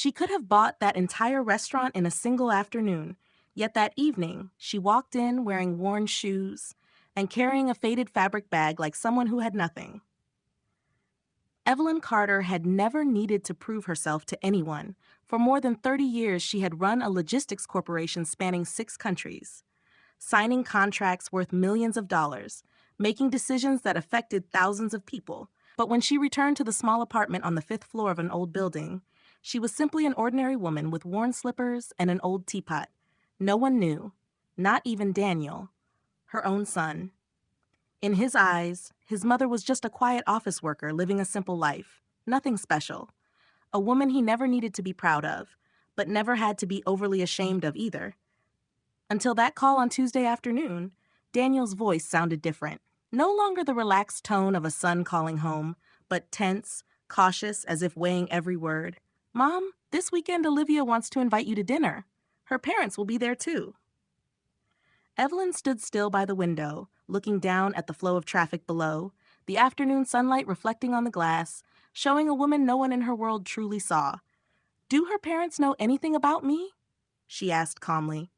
She could have bought that entire restaurant in a single afternoon, yet that evening, she walked in wearing worn shoes and carrying a faded fabric bag like someone who had nothing. Evelyn Carter had never needed to prove herself to anyone. For more than 30 years, she had run a logistics corporation spanning 6 countries, signing contracts worth millions of dollars, making decisions that affected thousands of people. But when she returned to the small apartment on the 5th floor of an old building, she was simply an ordinary woman with worn slippers and an old teapot. No one knew, not even Daniel, her own son. In his eyes, his mother was just a quiet office worker living a simple life, nothing special. A woman he never needed to be proud of, but never had to be overly ashamed of either. Until that call on Tuesday afternoon, Daniel's voice sounded different. No longer the relaxed tone of a son calling home, but tense, cautious, as if weighing every word. "Mom, this weekend Olivia wants to invite you to dinner. Her parents will be there too." Evelyn stood still by the window, looking down at the flow of traffic below, the afternoon sunlight reflecting on the glass, showing a woman no one in her world truly saw. "Do her parents know anything about me?" she asked calmly.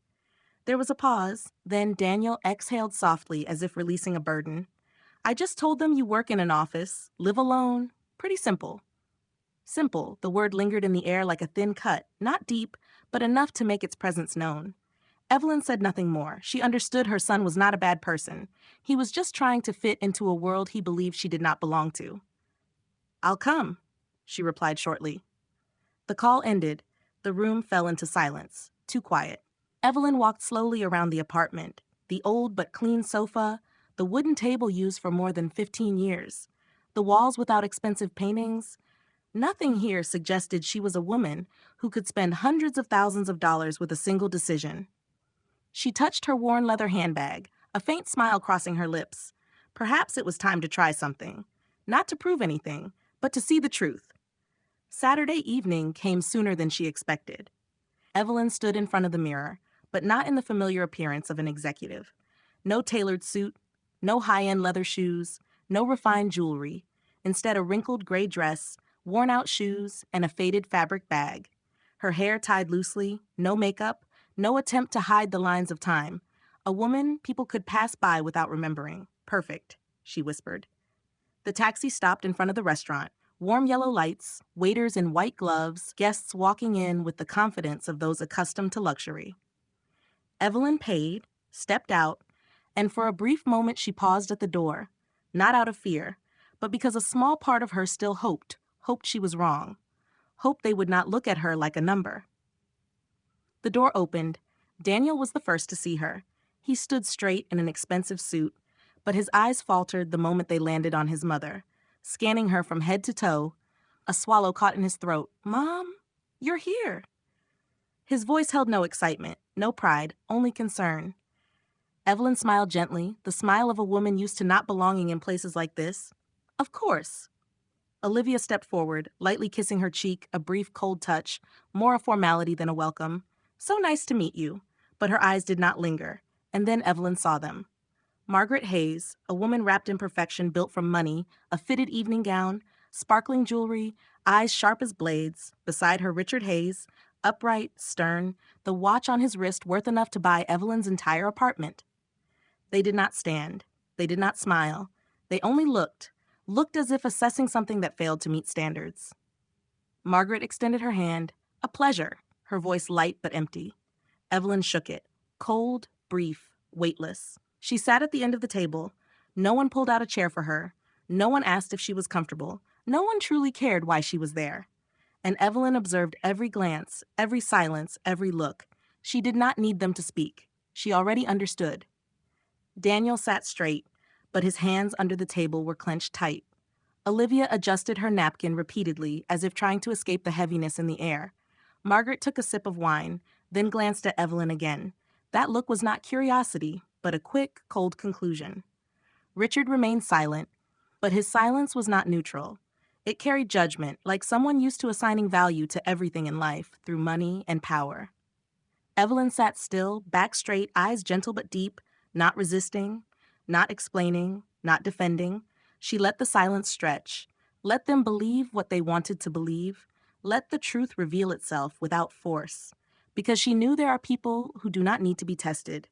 There was a pause, then Daniel exhaled softly as if releasing a burden. "I just told them you work in an office, live alone. Pretty simple." Simple, the word lingered in the air like a thin cut, not deep, but enough to make its presence known. Evelyn said nothing more. She understood her son was not a bad person. He was just trying to fit into a world he believed she did not belong to. "I'll come," she replied shortly. The call ended. The room fell into silence, too quiet. Evelyn walked slowly around the apartment, the old but clean sofa, the wooden table used for more than 15 years, the walls without expensive paintings. Nothing here suggested she was a woman who could spend hundreds of thousands of dollars with a single decision. She touched her worn leather handbag, a faint smile crossing her lips. Perhaps it was time to try something. Not to prove anything, but to see the truth. Saturday evening came sooner than she expected. Evelyn stood in front of the mirror, but not in the familiar appearance of an executive. No tailored suit, no high-end leather shoes, no refined jewelry. Instead, a wrinkled gray dress, worn-out shoes, and a faded fabric bag. Her hair tied loosely, no makeup, no attempt to hide the lines of time. A woman people could pass by without remembering. "Perfect," she whispered. The taxi stopped in front of the restaurant. Warm yellow lights, waiters in white gloves, guests walking in with the confidence of those accustomed to luxury. Evelyn paid, stepped out, and for a brief moment she paused at the door, not out of fear, but because a small part of her still hoped she was wrong, hoped they would not look at her like a number. The door opened. Daniel was the first to see her. He stood straight in an expensive suit, but his eyes faltered the moment they landed on his mother, scanning her from head to toe. A swallow caught in his throat. "Mom, you're here." His voice held no excitement, no pride, only concern. Evelyn smiled gently, the smile of a woman used to not belonging in places like this. "Of course." Olivia stepped forward, lightly kissing her cheek, a brief cold touch, more a formality than a welcome. "So nice to meet you." But her eyes did not linger, and then Evelyn saw them. Margaret Hayes, a woman wrapped in perfection built from money, a fitted evening gown, sparkling jewelry, eyes sharp as blades. Beside her, Richard Hayes, upright, stern, the watch on his wrist worth enough to buy Evelyn's entire apartment. They did not stand. They did not smile. They only looked as if assessing something that failed to meet standards. Margaret extended her hand. "A pleasure," her voice light but empty. Evelyn shook it. Cold, brief, weightless. She sat at the end of the table. No one pulled out a chair for her. No one asked if she was comfortable. No one truly cared why she was there. And Evelyn observed every glance, every silence, every look. She did not need them to speak. She already understood. Daniel sat straight, but his hands under the table were clenched tight. Olivia adjusted her napkin repeatedly, as if trying to escape the heaviness in the air. Margaret took a sip of wine, then glanced at Evelyn again. That look was not curiosity, but a quick, cold conclusion. Richard remained silent, but his silence was not neutral. It carried judgment, like someone used to assigning value to everything in life through money and power. Evelyn sat still, back straight, eyes gentle but deep, not resisting, not explaining, not defending. She let the silence stretch. Let them believe what they wanted to believe. Let the truth reveal itself without force, because she knew there are people who do not need to be tested.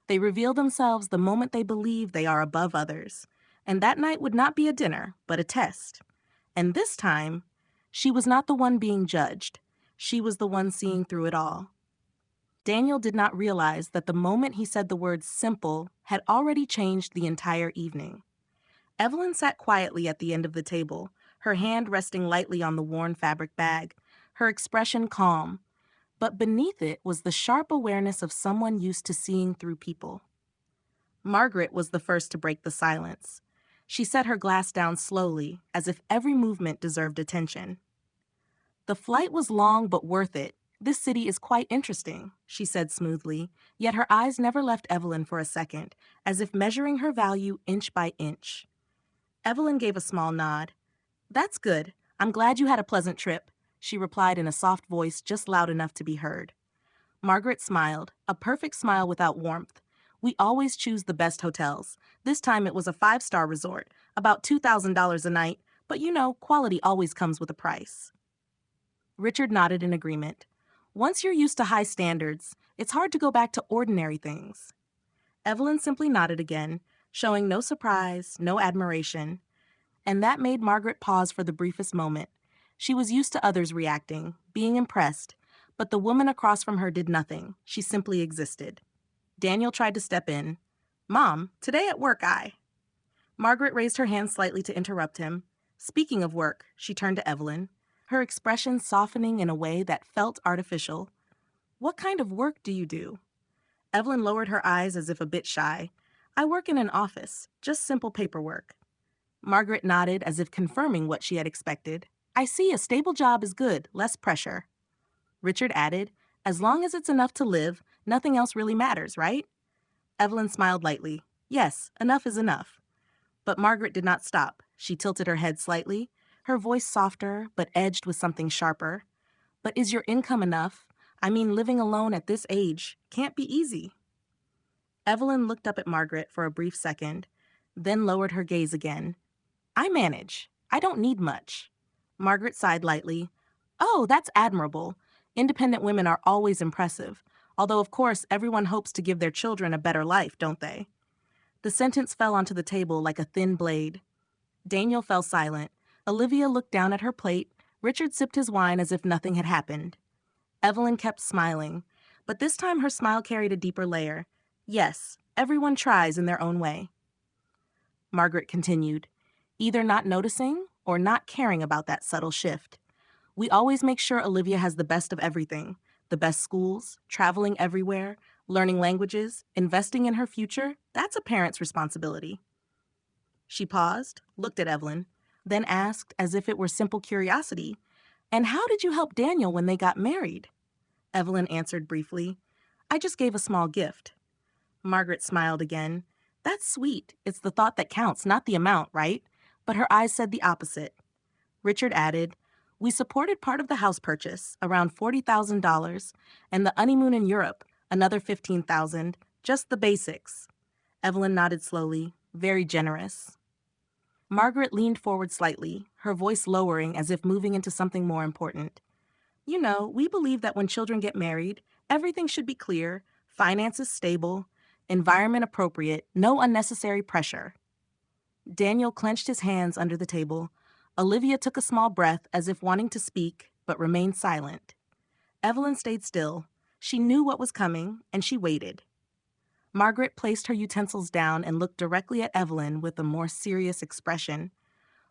They reveal themselves the moment they believe they are above others, and that night would not be a dinner, but a test. And this time, she was not the one being judged. She was the one seeing through it all. Daniel did not realize that the moment he said the word simple had already changed the entire evening. Evelyn sat quietly at the end of the table, her hand resting lightly on the worn fabric bag, her expression calm. But beneath it was the sharp awareness of someone used to seeing through people. Margaret was the first to break the silence. She set her glass down slowly, as if every movement deserved attention. "The flight was long but worth it. This city is quite interesting," she said smoothly, yet her eyes never left Evelyn for a second, as if measuring her value inch by inch. Evelyn gave a small nod. "That's good. I'm glad you had a pleasant trip," she replied in a soft voice just loud enough to be heard. Margaret smiled, a perfect smile without warmth. "We always choose the best hotels. This time it was a 5-star resort, about $2,000 a night, but quality always comes with a price." Richard nodded in agreement. "Once you're used to high standards, it's hard to go back to ordinary things." Evelyn simply nodded again, showing no surprise, no admiration. And that made Margaret pause for the briefest moment. She was used to others reacting, being impressed, but the woman across from her did nothing. She simply existed. Daniel tried to step in. "Mom, today at work Margaret raised her hand slightly to interrupt him. "Speaking of work," she turned to Evelyn, her expression softening in a way that felt artificial. "What kind of work do you do?" Evelyn lowered her eyes as if a bit shy. "I work in an office, just simple paperwork." Margaret nodded as if confirming what she had expected. "I see, a stable job is good, less pressure." Richard added, "As long as it's enough to live, nothing else really matters, right?" Evelyn smiled lightly. "Yes, enough is enough." But Margaret did not stop. She tilted her head slightly, her voice softer but edged with something sharper. "But is your income enough? I mean, living alone at this age can't be easy." Evelyn looked up at Margaret for a brief second, then lowered her gaze again. "I manage. I don't need much." Margaret sighed lightly. "Oh, that's admirable. Independent women are always impressive, although of course everyone hopes to give their children a better life, don't they?" The sentence fell onto the table like a thin blade. Daniel fell silent. Olivia looked down at her plate. Richard sipped his wine as if nothing had happened. Evelyn kept smiling, but this time her smile carried a deeper layer. Yes, everyone tries in their own way. Margaret continued, either not noticing or not caring about that subtle shift. "We always make sure Olivia has the best of everything, the best schools, traveling everywhere, learning languages, investing in her future. That's a parent's responsibility." She paused, looked at Evelyn, then asked, as if it were simple curiosity, "And how did you help Daniel when they got married?" Evelyn answered briefly, "I just gave a small gift." Margaret smiled again. "That's sweet. It's the thought that counts, not the amount, right?" But her eyes said the opposite. Richard added, "We supported part of the house purchase, around $40,000, and the honeymoon in Europe, another $15,000, just the basics." Evelyn nodded slowly, very generous. Margaret leaned forward slightly, her voice lowering as if moving into something more important. We believe that when children get married, everything should be clear, finances stable, environment appropriate, no unnecessary pressure." Daniel clenched his hands under the table. Olivia took a small breath as if wanting to speak, but remained silent. Evelyn stayed still. She knew what was coming, and she waited. Margaret placed her utensils down and looked directly at Evelyn with a more serious expression.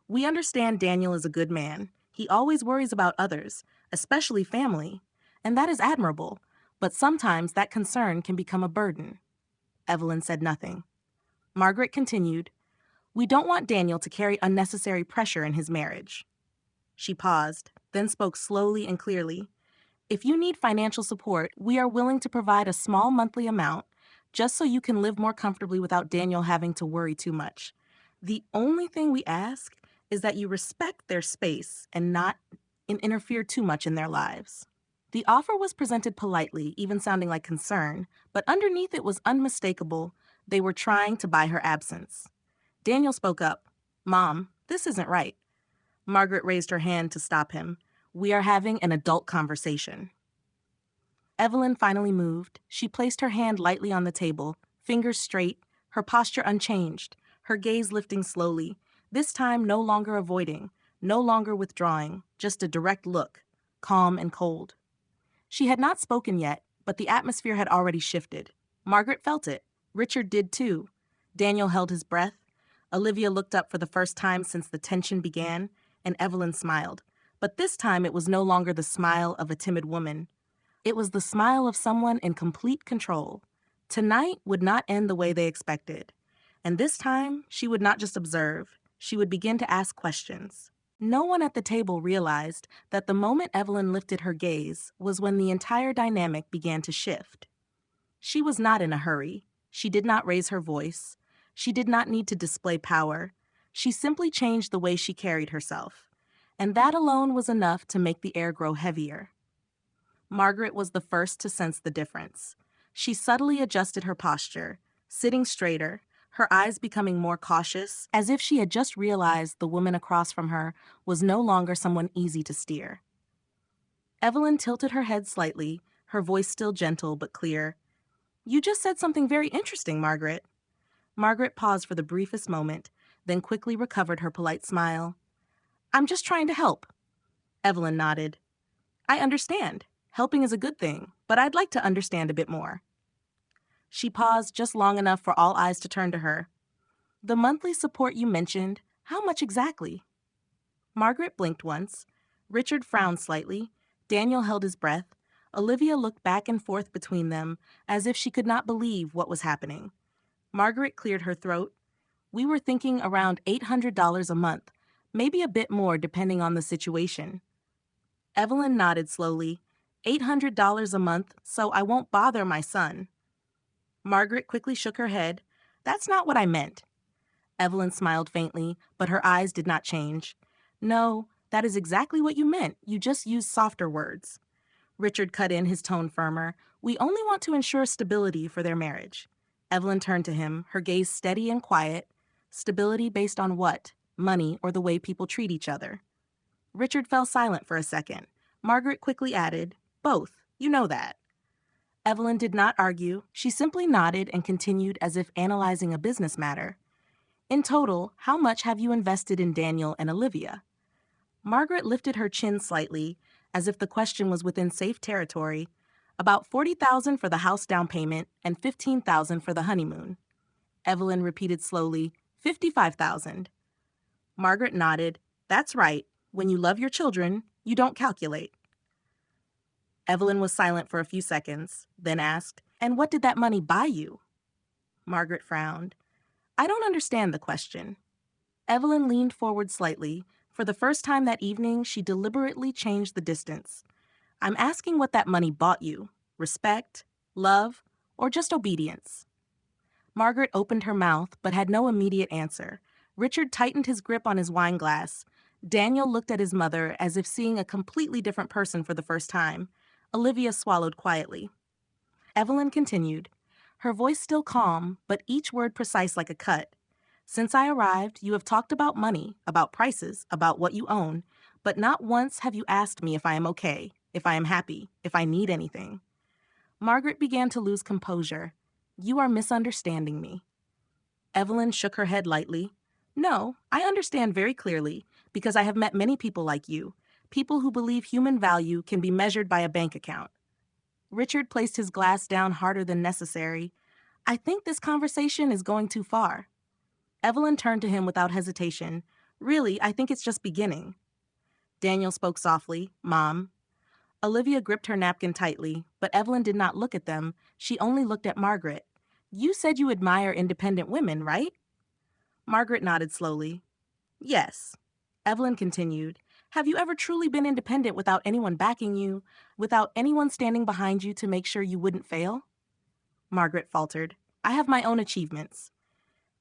"We understand Daniel is a good man. He always worries about others, especially family, and that is admirable, but sometimes that concern can become a burden." Evelyn said nothing. Margaret continued, "We don't want Daniel to carry unnecessary pressure in his marriage." She paused, then spoke slowly and clearly. "If you need financial support, we are willing to provide a small monthly amount, just so you can live more comfortably without Daniel having to worry too much. The only thing we ask is that you respect their space and not interfere too much in their lives." The offer was presented politely, even sounding like concern, but underneath it was unmistakable. They were trying to buy her absence. Daniel spoke up. "Mom, this isn't right." Margaret raised her hand to stop him. We are having an adult conversation. Evelyn finally moved. She placed her hand lightly on the table, fingers straight, her posture unchanged, her gaze lifting slowly, this time no longer avoiding, no longer withdrawing, just a direct look, calm and cold. She had not spoken yet, but the atmosphere had already shifted. Margaret felt it. Richard did too. Daniel held his breath. Olivia looked up for the first time since the tension began, and Evelyn smiled. But this time it was no longer the smile of a timid woman. It was the smile of someone in complete control. Tonight would not end the way they expected. And this time, she would not just observe, she would begin to ask questions. No one at the table realized that the moment Evelyn lifted her gaze was when the entire dynamic began to shift. She was not in a hurry. She did not raise her voice. She did not need to display power. She simply changed the way she carried herself. And that alone was enough to make the air grow heavier. Margaret was the first to sense the difference. She subtly adjusted her posture, sitting straighter, her eyes becoming more cautious, as if she had just realized the woman across from her was no longer someone easy to steer. Evelyn tilted her head slightly, her voice still gentle but clear. "You just said something very interesting, Margaret." Margaret paused for the briefest moment, then quickly recovered her polite smile. "I'm just trying to help." Evelyn nodded. "I understand. Helping is a good thing, but I'd like to understand a bit more." She paused just long enough for all eyes to turn to her. "The monthly support you mentioned, how much exactly?" Margaret blinked once. Richard frowned slightly. Daniel held his breath. Olivia looked back and forth between them, as if she could not believe what was happening. Margaret cleared her throat. "We were thinking around $800 a month, maybe a bit more depending on the situation." Evelyn nodded slowly. $800 a month, so I won't bother my son." Margaret quickly shook her head. "That's not what I meant." Evelyn smiled faintly, but her eyes did not change. "No, that is exactly what you meant. You just used softer words." Richard cut in, his tone firmer. "We only want to ensure stability for their marriage." Evelyn turned to him, her gaze steady and quiet. Stability based on what? Money or the way people treat each other? Richard fell silent for a second. Margaret quickly added, "Both. You know that." Evelyn did not argue. She simply nodded and continued as if analyzing a business matter. "In total, how much have you invested in Daniel and Olivia?" Margaret lifted her chin slightly, as if the question was within safe territory. "About $40,000 for the house down payment and $15,000 for the honeymoon." Evelyn repeated slowly, "$55,000. Margaret nodded. "That's right. When you love your children, you don't calculate." Evelyn was silent for a few seconds, then asked, "And what did that money buy you?" Margaret frowned. "I don't understand the question." Evelyn leaned forward slightly. For the first time that evening, she deliberately changed the distance. "I'm asking what that money bought you. Respect, love, or just obedience?" Margaret opened her mouth, but had no immediate answer. Richard tightened his grip on his wine glass. Daniel looked at his mother as if seeing a completely different person for the first time. Olivia swallowed quietly. Evelyn continued, her voice still calm, but each word precise like a cut. "Since I arrived, you have talked about money, about prices, about what you own, but not once have you asked me if I am okay, if I am happy, if I need anything." Margaret began to lose composure. "You are misunderstanding me." Evelyn shook her head lightly. "No, I understand very clearly, because I have met many people like you, people who believe human value can be measured by a bank account." Richard placed his glass down harder than necessary. "I think this conversation is going too far." Evelyn turned to him without hesitation. "Really, I think it's just beginning." Daniel spoke softly, "Mom." Olivia gripped her napkin tightly, but Evelyn did not look at them. She only looked at Margaret. "You said you admire independent women, right?" Margaret nodded slowly. "Yes." Evelyn continued, "Have you ever truly been independent without anyone backing you, without anyone standing behind you to make sure you wouldn't fail?" Margaret faltered, "I have my own achievements."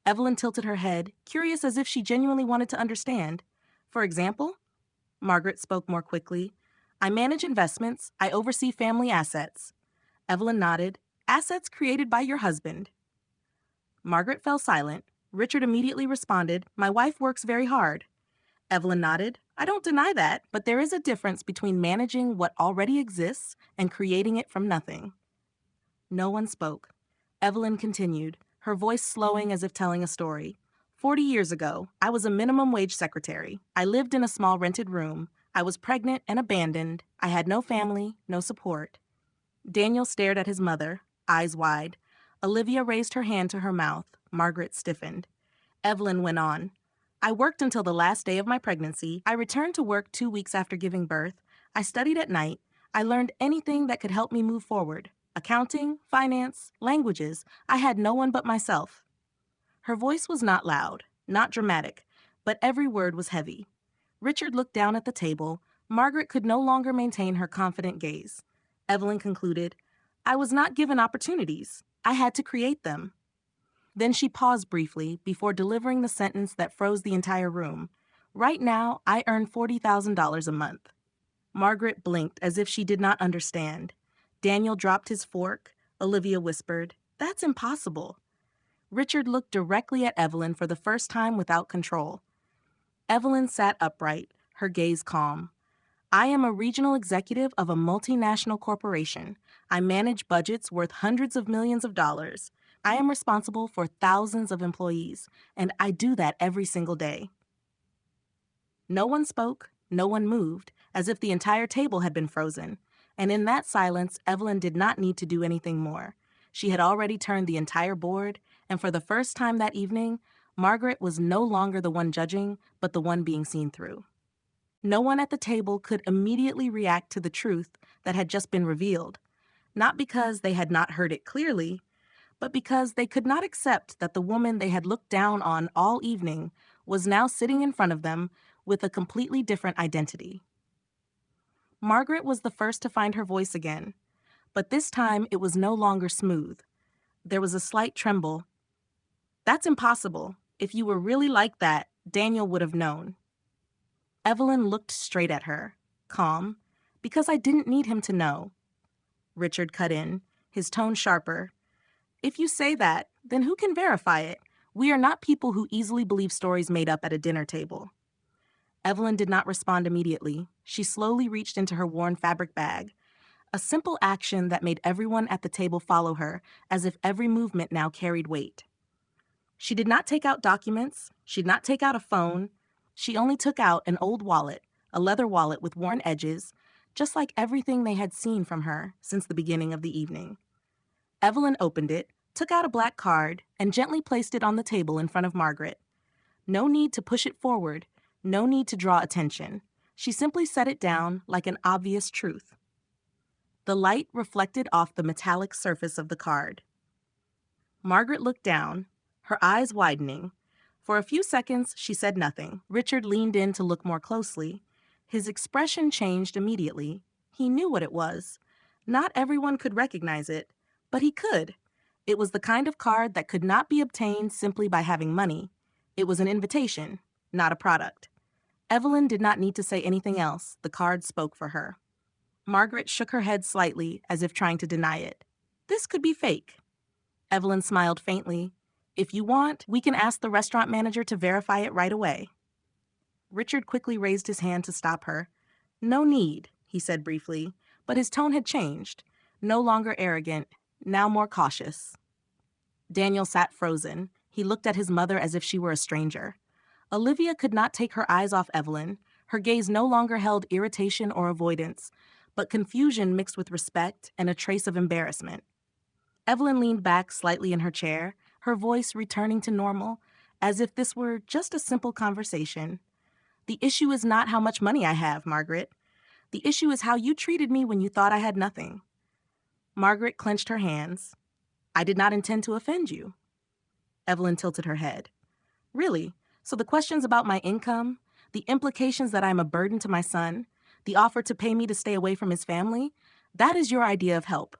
Evelyn tilted her head, curious as if she genuinely wanted to understand. "For example?" Margaret spoke more quickly. "I manage investments. I oversee family assets." Evelyn nodded. "Assets created by your husband." Margaret fell silent. Richard immediately responded, "My wife works very hard." Evelyn nodded. I don't deny that, but there is a difference between managing what already exists and creating it from nothing. No one spoke. Evelyn continued, her voice slowing as if telling a story. 40 years ago, I was a minimum wage secretary. I lived in a small rented room. I was pregnant and abandoned. I had no family, no support. Daniel stared at his mother, eyes wide. Olivia raised her hand to her mouth. Margaret stiffened. Evelyn went on. I worked until the last day of my pregnancy. I returned to work 2 weeks after giving birth. I studied at night. I learned anything that could help me move forward. Accounting, finance, languages. I had no one but myself. Her voice was not loud, not dramatic, but every word was heavy. Richard looked down at the table. Margaret could no longer maintain her confident gaze. Evelyn concluded, I was not given opportunities. I had to create them. Then she paused briefly before delivering the sentence that froze the entire room. Right now, I earn $40,000 a month. Margaret blinked as if she did not understand. Daniel dropped his fork. Olivia whispered, That's impossible. Richard looked directly at Evelyn for the first time without control. Evelyn sat upright, her gaze calm. I am a regional executive of a multinational corporation. I manage budgets worth hundreds of millions of dollars. I am responsible for thousands of employees, and I do that every single day. No one spoke, no one moved, as if the entire table had been frozen. And in that silence, Evelyn did not need to do anything more. She had already turned the entire board, and for the first time that evening, Margaret was no longer the one judging, but the one being seen through. No one at the table could immediately react to the truth that had just been revealed, not because they had not heard it clearly, but because they could not accept that the woman they had looked down on all evening was now sitting in front of them with a completely different identity. Margaret was the first to find her voice again, but this time it was no longer smooth. There was a slight tremble. That's impossible. If you were really like that, Daniel would have known. Evelyn looked straight at her, calm, because I didn't need him to know. Richard cut in, his tone sharper. If you say that, then who can verify it? We are not people who easily believe stories made up at a dinner table. Evelyn did not respond immediately. She slowly reached into her worn fabric bag, a simple action that made everyone at the table follow her, as if every movement now carried weight. She did not take out documents. She did not take out a phone. She only took out an old wallet, a leather wallet with worn edges, just like everything they had seen from her since the beginning of the evening. Evelyn opened it, took out a black card, and gently placed it on the table in front of Margaret. No need to push it forward, no need to draw attention. She simply set it down like an obvious truth. The light reflected off the metallic surface of the card. Margaret looked down, her eyes widening. For a few seconds, she said nothing. Richard leaned in to look more closely. His expression changed immediately. He knew what it was. Not everyone could recognize it, but he could. It was the kind of card that could not be obtained simply by having money. It was an invitation, not a product. Evelyn did not need to say anything else. The card spoke for her. Margaret shook her head slightly, as if trying to deny it. This could be fake. Evelyn smiled faintly. If you want, we can ask the restaurant manager to verify it right away. Richard quickly raised his hand to stop her. No need, he said briefly, but his tone had changed. No longer arrogant, now more cautious. Daniel sat frozen. He looked at his mother as if she were a stranger. Olivia could not take her eyes off Evelyn. Her gaze no longer held irritation or avoidance, but confusion mixed with respect and a trace of embarrassment. Evelyn leaned back slightly in her chair, her voice returning to normal, as if this were just a simple conversation. The issue is not how much money I have, Margaret. The issue is how you treated me when you thought I had nothing. Margaret clenched her hands. I did not intend to offend you. Evelyn tilted her head. Really? So the questions about my income, the implications that I'm a burden to my son, the offer to pay me to stay away from his family, that is your idea of help.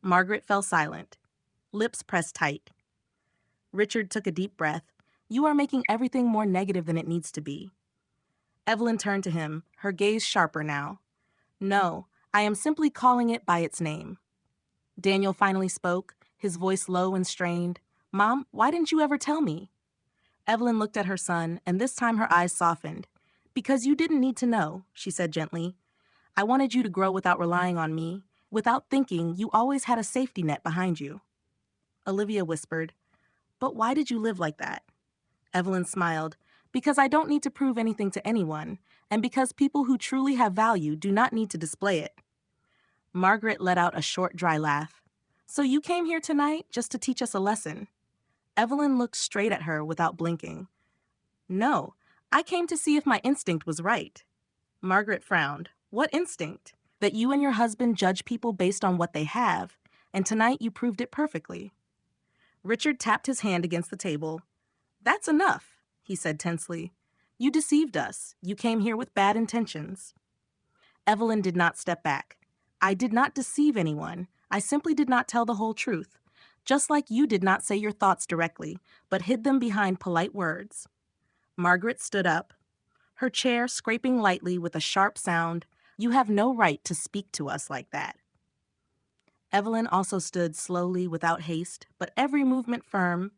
Margaret fell silent, lips pressed tight. Richard took a deep breath. You are making everything more negative than it needs to be. Evelyn turned to him, her gaze sharper now. No, I am simply calling it by its name. Daniel finally spoke, his voice low and strained. Mom, why didn't you ever tell me? Evelyn looked at her son, and this time her eyes softened. Because you didn't need to know, she said gently. I wanted you to grow without relying on me. Without thinking, you always had a safety net behind you. Olivia whispered, But why did you live like that? Evelyn smiled, Because I don't need to prove anything to anyone, and because people who truly have value do not need to display it. Margaret let out a short, dry laugh. So you came here tonight just to teach us a lesson? Evelyn looked straight at her without blinking. No, I came to see if my instinct was right. Margaret frowned. What instinct? That you and your husband judge people based on what they have, and tonight you proved it perfectly. Richard tapped his hand against the table. That's enough, he said tensely. You deceived us. You came here with bad intentions. Evelyn did not step back. I did not deceive anyone. I simply did not tell the whole truth. Just like you did not say your thoughts directly, but hid them behind polite words. Margaret stood up, her chair scraping lightly with a sharp sound. You have no right to speak to us like that. Evelyn also stood slowly without haste, but every movement firm.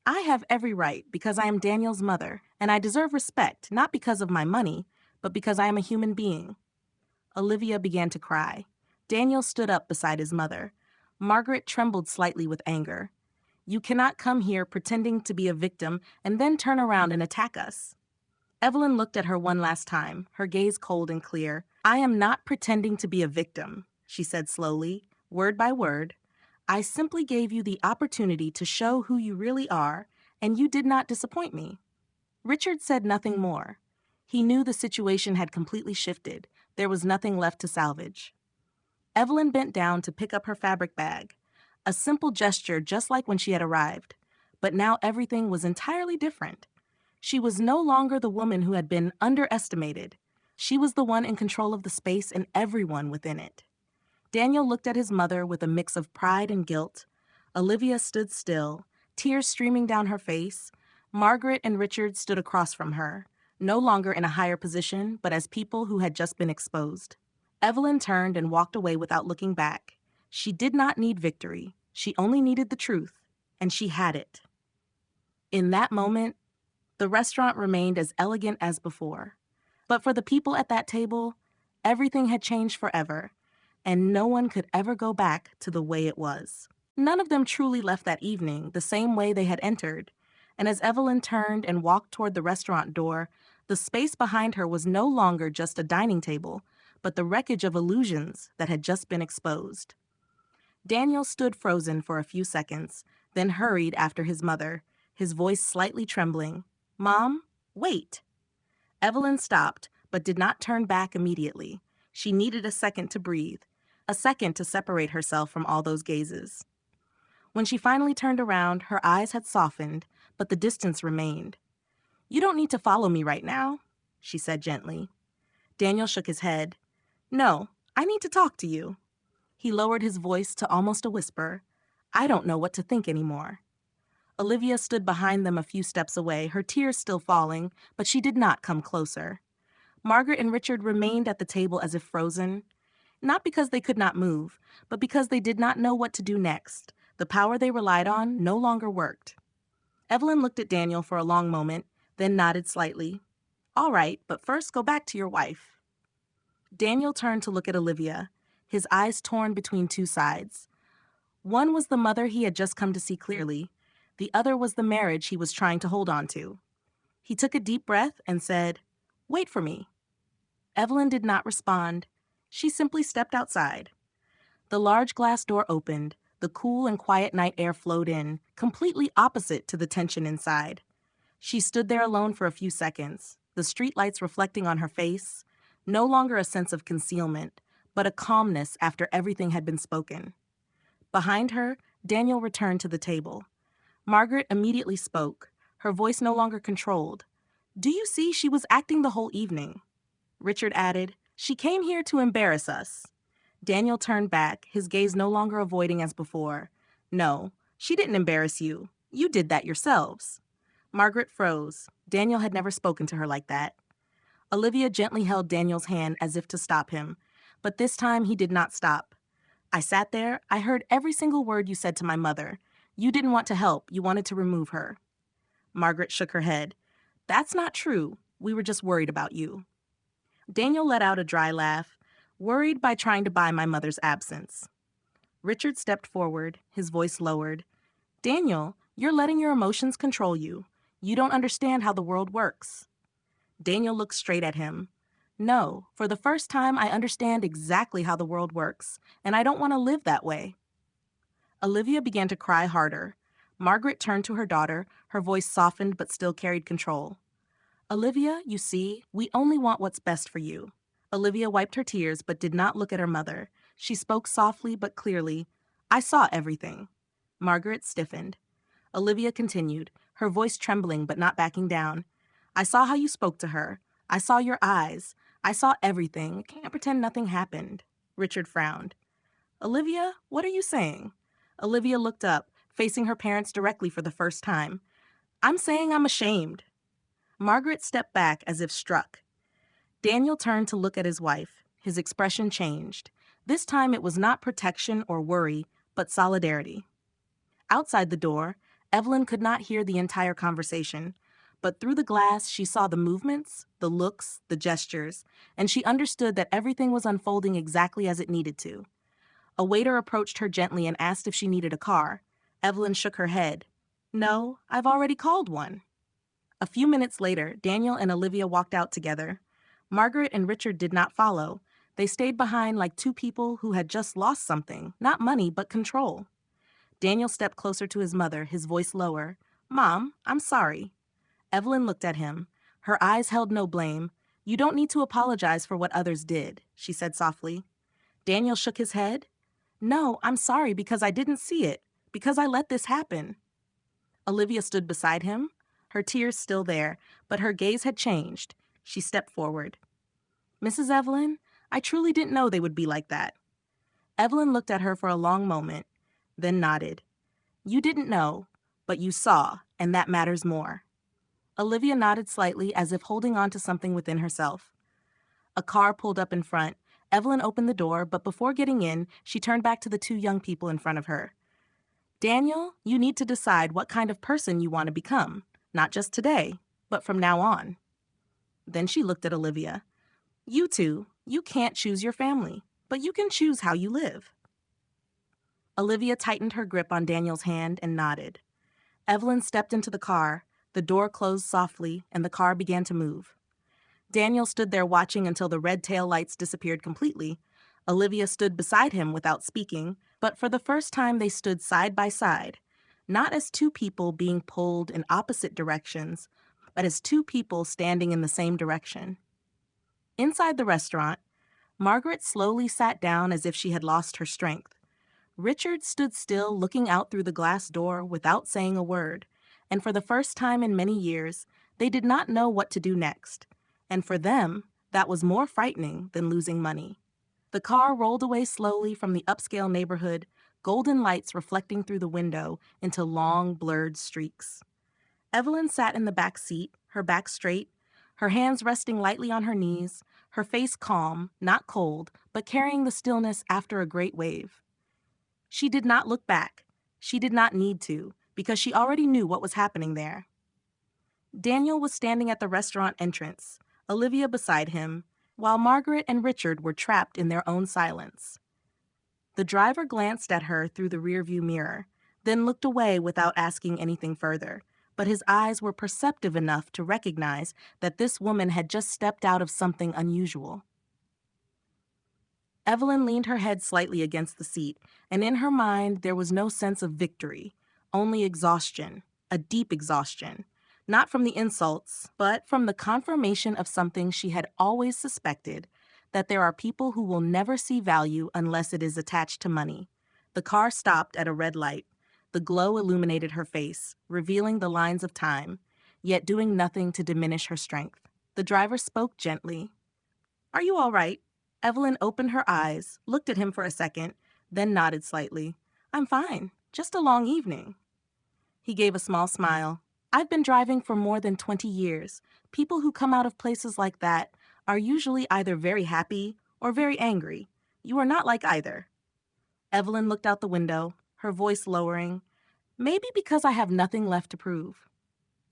I have every right because I am Daniel's mother, and I deserve respect, not because of my money, but because I am a human being. Olivia began to cry. Daniel stood up beside his mother. Margaret trembled slightly with anger. You cannot come here pretending to be a victim and then turn around and attack us. Evelyn looked at her one last time, her gaze cold and clear. I am not pretending to be a victim, she said slowly, word by word. I simply gave you the opportunity to show who you really are, and you did not disappoint me. Richard said nothing more. He knew the situation had completely shifted. There was nothing left to salvage. Evelyn bent down to pick up her fabric bag, a simple gesture just like when she had arrived. But now everything was entirely different. She was no longer the woman who had been underestimated. She was the one in control of the space and everyone within it. Daniel looked at his mother with a mix of pride and guilt. Olivia stood still, tears streaming down her face. Margaret and Richard stood across from her, no longer in a higher position, but as people who had just been exposed. Evelyn turned and walked away without looking back. She did not need victory. She only needed the truth, and she had it. In that moment, the restaurant remained as elegant as before. But for the people at that table, everything had changed forever, and no one could ever go back to the way it was. None of them truly left that evening the same way they had entered, and as Evelyn turned and walked toward the restaurant door, the space behind her was no longer just a dining table, but the wreckage of illusions that had just been exposed. Daniel stood frozen for a few seconds, then hurried after his mother, his voice slightly trembling. Mom, wait. Evelyn stopped, but did not turn back immediately. She needed a second to breathe, a second to separate herself from all those gazes. When she finally turned around, her eyes had softened, but the distance remained. You don't need to follow me right now, she said gently. Daniel shook his head. No, I need to talk to you. He lowered his voice to almost a whisper. I don't know what to think anymore. Olivia stood behind them a few steps away, her tears still falling, but she did not come closer. Margaret and Richard remained at the table as if frozen, not because they could not move, but because they did not know what to do next. The power they relied on no longer worked. Evelyn looked at Daniel for a long moment, then nodded slightly. All right, but first go back to your wife. Daniel turned to look at Olivia, his eyes torn between two sides. One was the mother he had just come to see clearly. The other was the marriage he was trying to hold on to. He took a deep breath and said, Wait for me. Evelyn did not respond. She simply stepped outside. The large glass door opened. The cool and quiet night air flowed in, completely opposite to the tension inside. She stood there alone for a few seconds, the streetlights reflecting on her face, no longer a sense of concealment, but a calmness after everything had been spoken. Behind her, Daniel returned to the table. Margaret immediately spoke, her voice no longer controlled. Do you see, she was acting the whole evening. Richard added, She came here to embarrass us. Daniel turned back, his gaze no longer avoiding as before. No, she didn't embarrass you. You did that yourselves. Margaret froze. Daniel had never spoken to her like that. Olivia gently held Daniel's hand as if to stop him, but this time he did not stop. I sat there. I heard every single word you said to my mother. You didn't want to help. You wanted to remove her. Margaret shook her head. That's not true. We were just worried about you." Daniel let out a dry laugh, worried by trying to buy my mother's absence. Richard stepped forward, his voice lowered. "Daniel, you're letting your emotions control you. You don't understand how the world works." Daniel looked straight at him. "No, for the first time I understand exactly how the world works, and I don't want to live that way." Olivia began to cry harder. Margaret turned to her daughter, her voice softened but still carried control. "Olivia, you see, we only want what's best for you." Olivia wiped her tears but did not look at her mother. She spoke softly but clearly. "I saw everything." Margaret stiffened. Olivia continued, her voice trembling but not backing down. "I saw how you spoke to her. I saw your eyes. I saw everything. Can't pretend nothing happened." Richard frowned. "Olivia, what are you saying?" Olivia looked up, facing her parents directly for the first time. "I'm saying I'm ashamed." Margaret stepped back as if struck. Daniel turned to look at his wife. His expression changed. This time it was not protection or worry, but solidarity. Outside the door, Evelyn could not hear the entire conversation, but through the glass she saw the movements, the looks, the gestures, and she understood that everything was unfolding exactly as it needed to. A waiter approached her gently and asked if she needed a car. Evelyn shook her head. "No, I've already called one." A few minutes later, Daniel and Olivia walked out together. Margaret and Richard did not follow. They stayed behind like two people who had just lost something, not money, but control. Daniel stepped closer to his mother, his voice lower. "Mom, I'm sorry." Evelyn looked at him. Her eyes held no blame. "You don't need to apologize for what others did," she said softly. Daniel shook his head. "No, I'm sorry because I didn't see it, because I let this happen." Olivia stood beside him, her tears still there, but her gaze had changed. She stepped forward. "Mrs. Evelyn, I truly didn't know they would be like that." Evelyn looked at her for a long moment, then nodded. "You didn't know, but you saw, and that matters more." Olivia nodded slightly as if holding on to something within herself. A car pulled up in front. Evelyn opened the door, but before getting in, she turned back to the two young people in front of her. "Daniel, you need to decide what kind of person you want to become, not just today, but from now on." Then she looked at Olivia. "You two, you can't choose your family, but you can choose how you live." Olivia tightened her grip on Daniel's hand and nodded. Evelyn stepped into the car. The door closed softly, and the car began to move. Daniel stood there watching until the red tail lights disappeared completely. Olivia stood beside him without speaking, but for the first time they stood side by side, not as two people being pulled in opposite directions, but as two people standing in the same direction. Inside the restaurant, Margaret slowly sat down as if she had lost her strength. Richard stood still, looking out through the glass door without saying a word, and for the first time in many years, they did not know what to do next. And for them, that was more frightening than losing money. The car rolled away slowly from the upscale neighborhood, golden lights reflecting through the window into long, blurred streaks. Evelyn sat in the back seat, her back straight, her hands resting lightly on her knees, her face calm, not cold, but carrying the stillness after a great wave. She did not look back. She did not need to, because she already knew what was happening there. Daniel was standing at the restaurant entrance, Olivia beside him, while Margaret and Richard were trapped in their own silence. The driver glanced at her through the rearview mirror, then looked away without asking anything further, but his eyes were perceptive enough to recognize that this woman had just stepped out of something unusual. Evelyn leaned her head slightly against the seat, and in her mind there was no sense of victory, only exhaustion, a deep exhaustion, not from the insults, but from the confirmation of something she had always suspected, that there are people who will never see value unless it is attached to money. The car stopped at a red light. The glow illuminated her face, revealing the lines of time, yet doing nothing to diminish her strength. The driver spoke gently. "Are you all right?" Evelyn opened her eyes, looked at him for a second, then nodded slightly. "I'm fine. Just a long evening." He gave a small smile. "I've been driving for more than 20 years. People who come out of places like that are usually either very happy or very angry. You are not like either." Evelyn looked out the window, her voice lowering. "Maybe because I have nothing left to prove."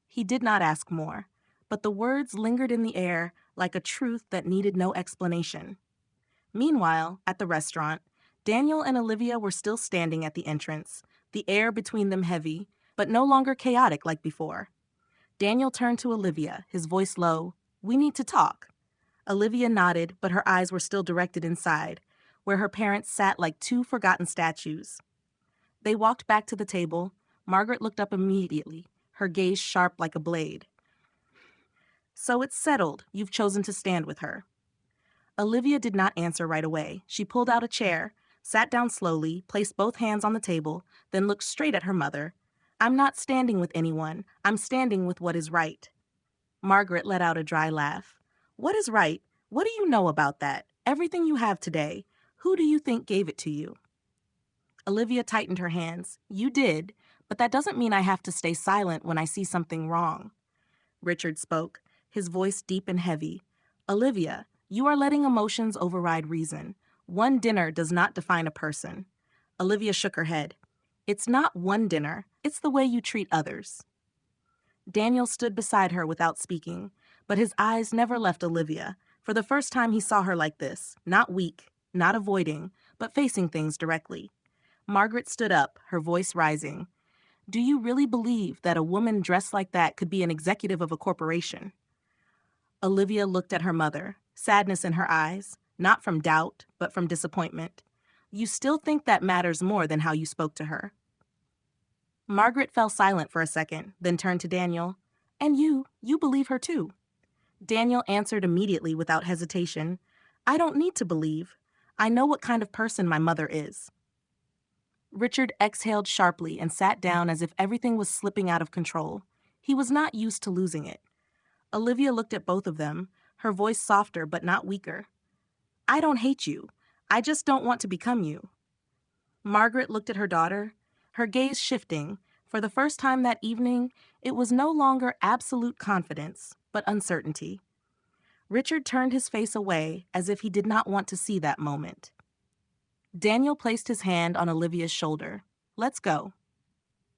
He did not ask more. but the words lingered in the air like a truth that needed no explanation. Meanwhile, at the restaurant, Daniel and Olivia were still standing at the entrance, the air between them heavy, but no longer chaotic like before. Daniel turned to Olivia, his voice low. "We need to talk." Olivia nodded, but her eyes were still directed inside, where her parents sat like two forgotten statues. They walked back to the table. Margaret looked up immediately, her gaze sharp like a blade. "So it's settled. You've chosen to stand with her." Olivia did not answer right away. She pulled out a chair, sat down slowly, placed both hands on the table, then looked straight at her mother. "I'm not standing with anyone. I'm standing with what is right." Margaret let out a dry laugh. "What is right? What do you know about that? Everything you have today. Who do you think gave it to you?" Olivia tightened her hands. "You did, but that doesn't mean I have to stay silent when I see something wrong." Richard spoke, his voice deep and heavy. "Olivia, you are letting emotions override reason. One dinner does not define a person." Olivia shook her head. "It's not one dinner. It's the way you treat others." Daniel stood beside her without speaking, but his eyes never left Olivia. For the first time he saw her like this, not weak, not avoiding, but facing things directly. Margaret stood up, her voice rising. "Do you really believe that a woman dressed like that could be an executive of a corporation?" Olivia looked at her mother, sadness in her eyes, not from doubt, but from disappointment. "You still think that matters more than how you spoke to her?" Margaret fell silent for a second, then turned to Daniel. "And you believe her too." Daniel answered immediately without hesitation. "I don't need to believe. I know what kind of person my mother is." Richard exhaled sharply and sat down as if everything was slipping out of control. He was not used to losing it. Olivia looked at both of them, her voice softer but not weaker. "I don't hate you. I just don't want to become you." Margaret looked at her daughter, her gaze shifting. For the first time that evening, it was no longer absolute confidence, but uncertainty. Richard turned his face away as if he did not want to see that moment. Daniel placed his hand on Olivia's shoulder. "Let's go."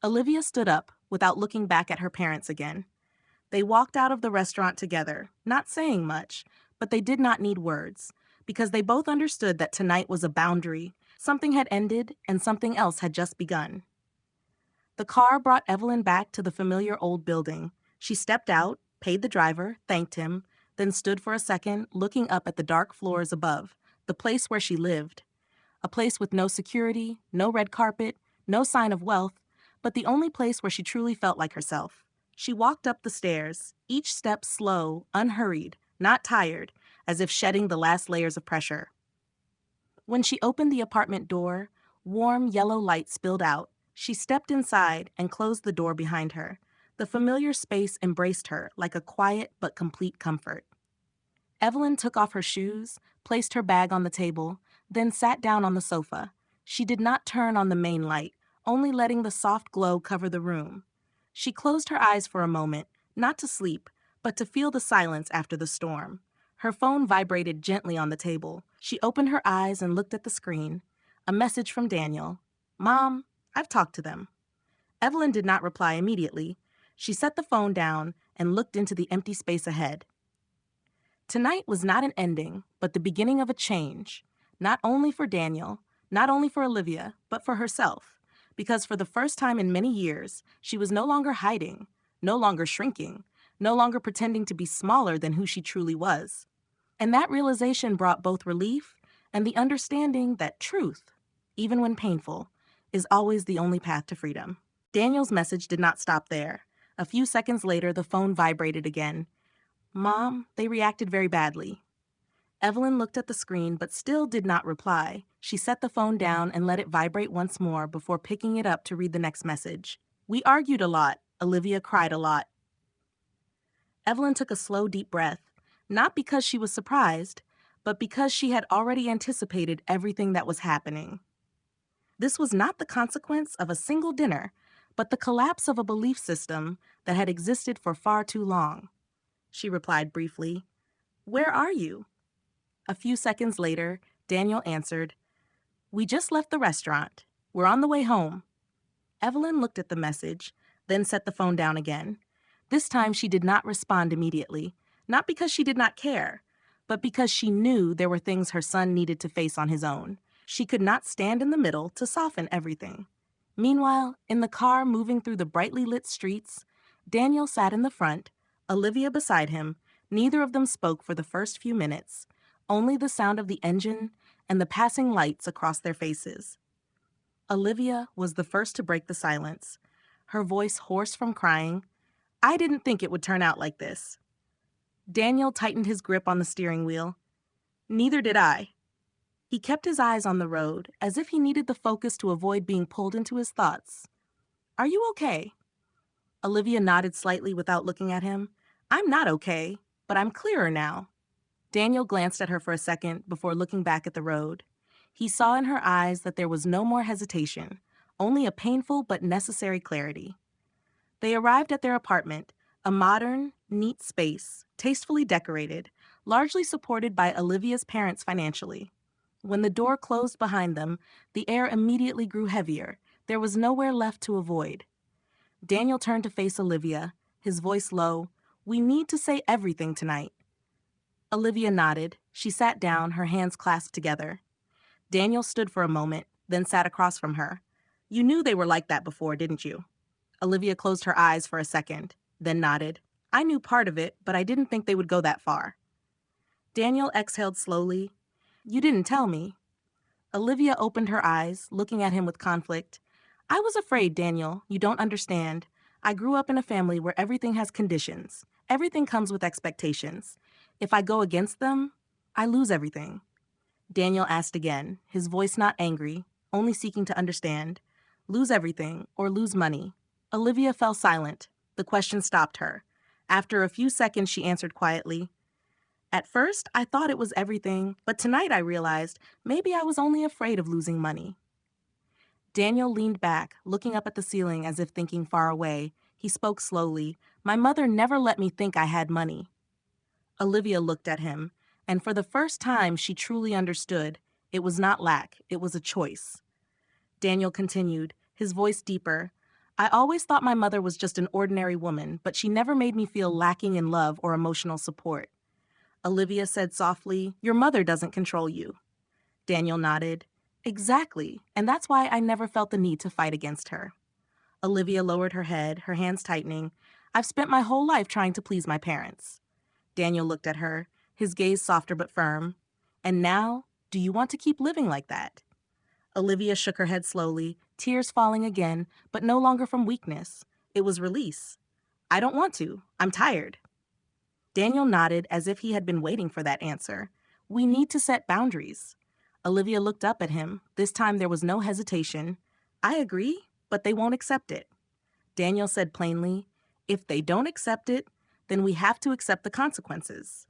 Olivia stood up, without looking back at her parents again. They walked out of the restaurant together, not saying much, but they did not need words, because they both understood that tonight was a boundary. Something had ended, and something else had just begun. The car brought Evelyn back to the familiar old building. She stepped out, paid the driver, thanked him, then stood for a second, looking up at the dark floors above, the place where she lived. A place with no security, no red carpet, no sign of wealth, but the only place where she truly felt like herself. She walked up the stairs, each step slow, unhurried, not tired, as if shedding the last layers of pressure. When she opened the apartment door, warm yellow light spilled out. She stepped inside and closed the door behind her. The familiar space embraced her like a quiet but complete comfort. Evelyn took off her shoes, placed her bag on the table, then sat down on the sofa. She did not turn on the main light, only letting the soft glow cover the room. She closed her eyes for a moment, not to sleep, but to feel the silence after the storm. Her phone vibrated gently on the table. She opened her eyes and looked at the screen. A message from Daniel. "Mom, I've talked to them." Evelyn did not reply immediately. She set the phone down and looked into the empty space ahead. Tonight was not an ending, but the beginning of a change. Not only for Daniel, not only for Olivia, but for herself. Because for the first time in many years, she was no longer hiding, no longer shrinking, no longer pretending to be smaller than who she truly was. And that realization brought both relief and the understanding that truth, even when painful, is always the only path to freedom. Daniel's message did not stop there. A few seconds later, the phone vibrated again. "Mom, they reacted very badly." Evelyn looked at the screen but still did not reply. She set the phone down and let it vibrate once more before picking it up to read the next message. "We argued a lot. Olivia cried a lot." Evelyn took a slow, deep breath, not because she was surprised, but because she had already anticipated everything that was happening. This was not the consequence of a single dinner, but the collapse of a belief system that had existed for far too long. She replied briefly, "Where are you?" A few seconds later, Daniel answered, "We just left the restaurant. We're on the way home." Evelyn looked at the message, then set the phone down again. This time she did not respond immediately, not because she did not care, but because she knew there were things her son needed to face on his own. She could not stand in the middle to soften everything. Meanwhile, in the car moving through the brightly lit streets, Daniel sat in the front, Olivia beside him. Neither of them spoke for the first few minutes, only the sound of the engine and the passing lights across their faces. Olivia was the first to break the silence, her voice hoarse from crying. "I didn't think it would turn out like this." Daniel tightened his grip on the steering wheel. "Neither did I." He kept his eyes on the road, as if he needed the focus to avoid being pulled into his thoughts. "Are you okay?" Olivia nodded slightly without looking at him. "I'm not okay, but I'm clearer now." Daniel glanced at her for a second before looking back at the road. He saw in her eyes that there was no more hesitation, only a painful but necessary clarity. They arrived at their apartment, a modern, neat space, tastefully decorated, largely supported by Olivia's parents financially. When the door closed behind them, the air immediately grew heavier. There was nowhere left to avoid. Daniel turned to face Olivia, his voice low. "We need to say everything tonight." Olivia nodded. She sat down, her hands clasped together. Daniel stood for a moment, then sat across from her. "You knew they were like that before, didn't you?" Olivia closed her eyes for a second, then nodded. "I knew part of it, but I didn't think they would go that far." Daniel exhaled slowly. "You didn't tell me." Olivia opened her eyes, looking at him with conflict. "I was afraid, Daniel. You don't understand. I grew up in a family where everything has conditions. Everything comes with expectations. If I go against them, I lose everything." Daniel asked again, his voice not angry, only seeking to understand. "Lose everything, or lose money?" Olivia fell silent. The question stopped her. After a few seconds, she answered quietly, "At first, I thought it was everything, but tonight I realized maybe I was only afraid of losing money." Daniel leaned back, looking up at the ceiling as if thinking far away. He spoke slowly. "My mother never let me think I had money." Olivia looked at him, and for the first time she truly understood. It was not lack, it was a choice. Daniel continued, his voice deeper. "I always thought my mother was just an ordinary woman, but she never made me feel lacking in love or emotional support." Olivia said softly, "Your mother doesn't control you." Daniel nodded. "Exactly, and that's why I never felt the need to fight against her." Olivia lowered her head, her hands tightening. "I've spent my whole life trying to please my parents." Daniel looked at her, his gaze softer but firm. "And now, do you want to keep living like that?" Olivia shook her head slowly, tears falling again, but no longer from weakness. It was release. "I don't want to. I'm tired." Daniel nodded as if he had been waiting for that answer. "We need to set boundaries." Olivia looked up at him. This time there was no hesitation. "I agree, but they won't accept it." Daniel said plainly, "If they don't accept it, then we have to accept the consequences."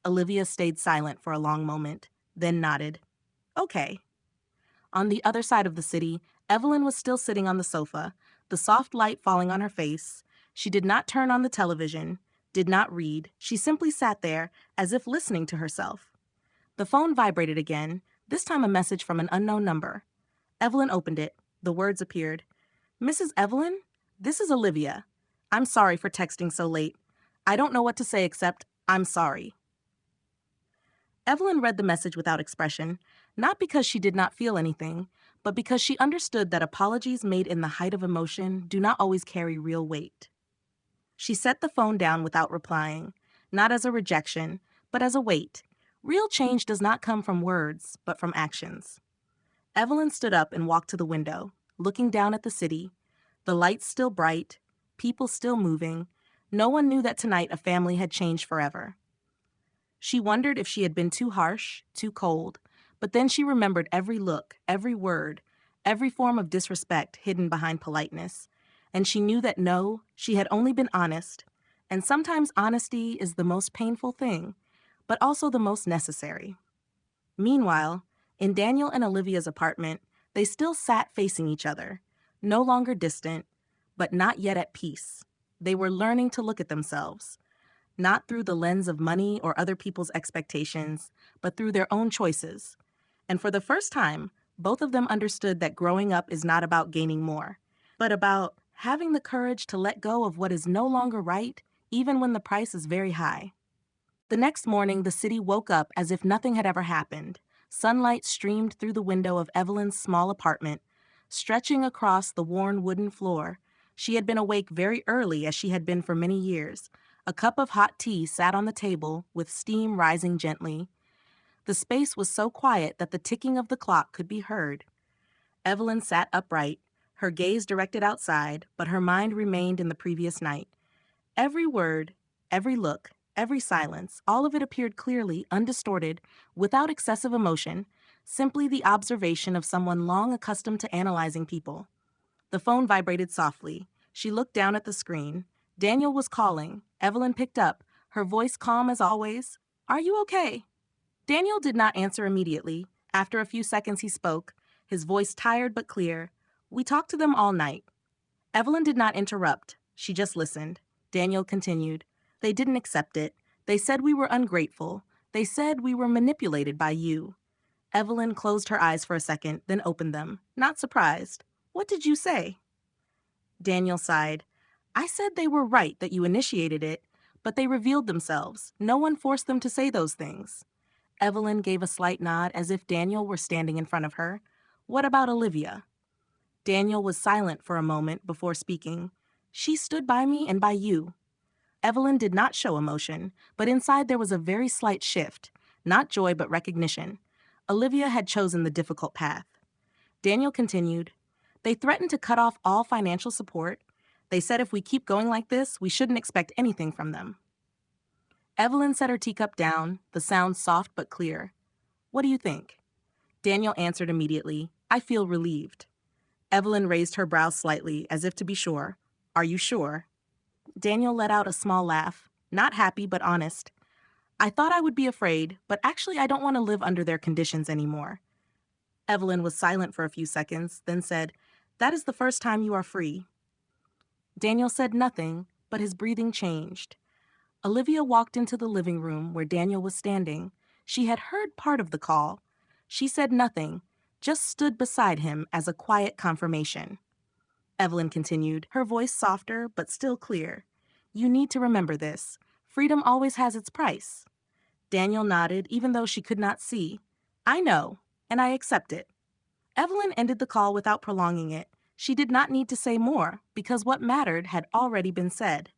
Olivia stayed silent for a long moment, then nodded. "Okay." On the other side of the city, Evelyn was still sitting on the sofa, the soft light falling on her face. She did not turn on the television, did not read. She simply sat there, as if listening to herself. The phone vibrated again, this time a message from an unknown number. Evelyn opened it. The words appeared. "Mrs. Evelyn? This is Olivia. I'm sorry for texting so late. I don't know what to say except, I'm sorry." Evelyn read the message without expression, not because she did not feel anything, but because she understood that apologies made in the height of emotion do not always carry real weight. She set the phone down without replying, not as a rejection, but as a weight. Real change does not come from words, but from actions. Evelyn stood up and walked to the window, looking down at the city. The lights still bright, people still moving. No one knew that tonight a family had changed forever. She wondered if she had been too harsh, too cold, but then she remembered every look, every word, every form of disrespect hidden behind politeness, and she knew that no, she had only been honest, and sometimes honesty is the most painful thing, but also the most necessary. Meanwhile, in Daniel and Olivia's apartment, they still sat facing each other, no longer distant, but not yet at peace. They were learning to look at themselves, not through the lens of money or other people's expectations, but through their own choices. And for the first time, both of them understood that growing up is not about gaining more, but about having the courage to let go of what is no longer right, even when the price is very high. The next morning, the city woke up as if nothing had ever happened. Sunlight streamed through the window of Evelyn's small apartment, stretching across the worn wooden floor. She had been awake very early, as she had been for many years. A cup of hot tea sat on the table, with steam rising gently. The space was so quiet that the ticking of the clock could be heard. Evelyn sat upright, her gaze directed outside, but her mind remained in the previous night. Every word, every look, every silence, all of it appeared clearly, undistorted, without excessive emotion, simply the observation of someone long accustomed to analyzing people. The phone vibrated softly. She looked down at the screen. Daniel was calling. Evelyn picked up, her voice calm as always. "Are you okay?" Daniel did not answer immediately. After a few seconds, he spoke, his voice tired but clear. "We talked to them all night." Evelyn did not interrupt. She just listened. Daniel continued. "They didn't accept it. They said we were ungrateful. They said we were manipulated by you." Evelyn closed her eyes for a second, then opened them, not surprised. "What did you say?" Daniel sighed. "I said they were right that you initiated it, but they revealed themselves. No one forced them to say those things." Evelyn gave a slight nod as if Daniel were standing in front of her. "What about Olivia?" Daniel was silent for a moment before speaking. "She stood by me and by you." Evelyn did not show emotion, but inside there was a very slight shift, not joy but recognition. Olivia had chosen the difficult path. Daniel continued, "They threatened to cut off all financial support. They said if we keep going like this, we shouldn't expect anything from them." Evelyn set her teacup down, the sound soft but clear. "What do you think?" Daniel answered immediately, "I feel relieved." Evelyn raised her brows slightly, as if to be sure. "Are you sure?" Daniel let out a small laugh, not happy but honest. "I thought I would be afraid, but actually I don't want to live under their conditions anymore." Evelyn was silent for a few seconds, then said, "That is the first time you are free." Daniel said nothing, but his breathing changed. Olivia walked into the living room where Daniel was standing. She had heard part of the call. She said nothing, just stood beside him as a quiet confirmation. Evelyn continued, her voice softer but still clear. "You need to remember this. Freedom always has its price." Daniel nodded, even though she could not see. "I know, and I accept it." Evelyn ended the call without prolonging it. She did not need to say more, because what mattered had already been said.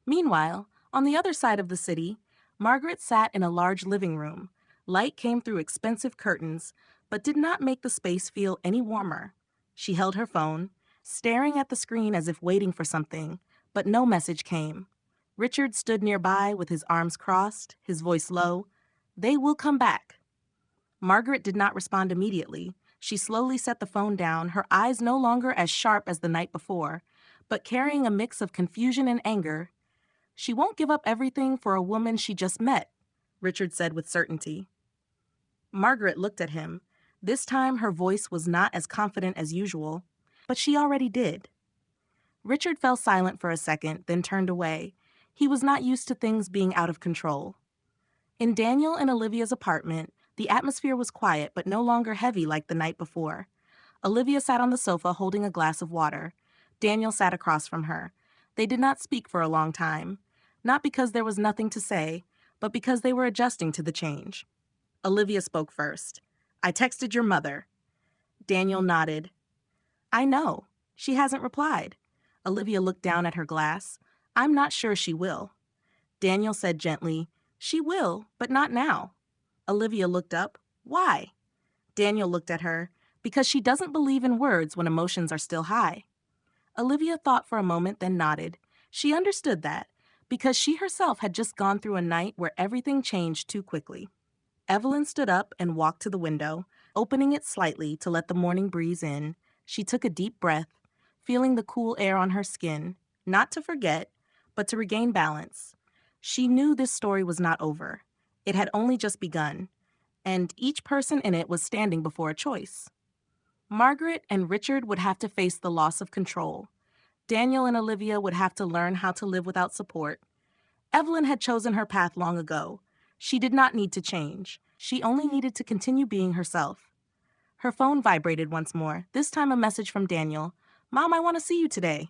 Meanwhile, on the other side of the city, Margaret sat in a large living room. Light came through expensive curtains, but did not make the space feel any warmer. She held her phone, staring at the screen as if waiting for something, but no message came. Richard stood nearby with his arms crossed, his voice low. "They will come back." Margaret did not respond immediately. She slowly set the phone down, her eyes no longer as sharp as the night before, but carrying a mix of confusion and anger. "She won't give up everything for a woman she just met," Richard said with certainty. Margaret looked at him. This time her voice was not as confident as usual, but she already did. Richard fell silent for a second, then turned away. He was not used to things being out of control. In Daniel and Olivia's apartment, the atmosphere was quiet but no longer heavy like the night before. Olivia sat on the sofa holding a glass of water. Daniel sat across from her. They did not speak for a long time, not because there was nothing to say, but because they were adjusting to the change. Olivia spoke first. "I texted your mother." Daniel nodded. "I know. She hasn't replied." Olivia looked down at her glass. "I'm not sure she will." Daniel said gently, "She will, but not now." Olivia looked up. "Why?" Daniel looked at her. "Because she doesn't believe in words when emotions are still high." Olivia thought for a moment, then nodded. She understood that, because she herself had just gone through a night where everything changed too quickly. Evelyn stood up and walked to the window, opening it slightly to let the morning breeze in. She took a deep breath, feeling the cool air on her skin, not to forget, but to regain balance. She knew this story was not over. It had only just begun, and each person in it was standing before a choice. Margaret and Richard would have to face the loss of control. Daniel and Olivia would have to learn how to live without support. Evelyn had chosen her path long ago. She did not need to change. She only needed to continue being herself. Her phone vibrated once more, this time a message from Daniel. "Mom, I want to see you today."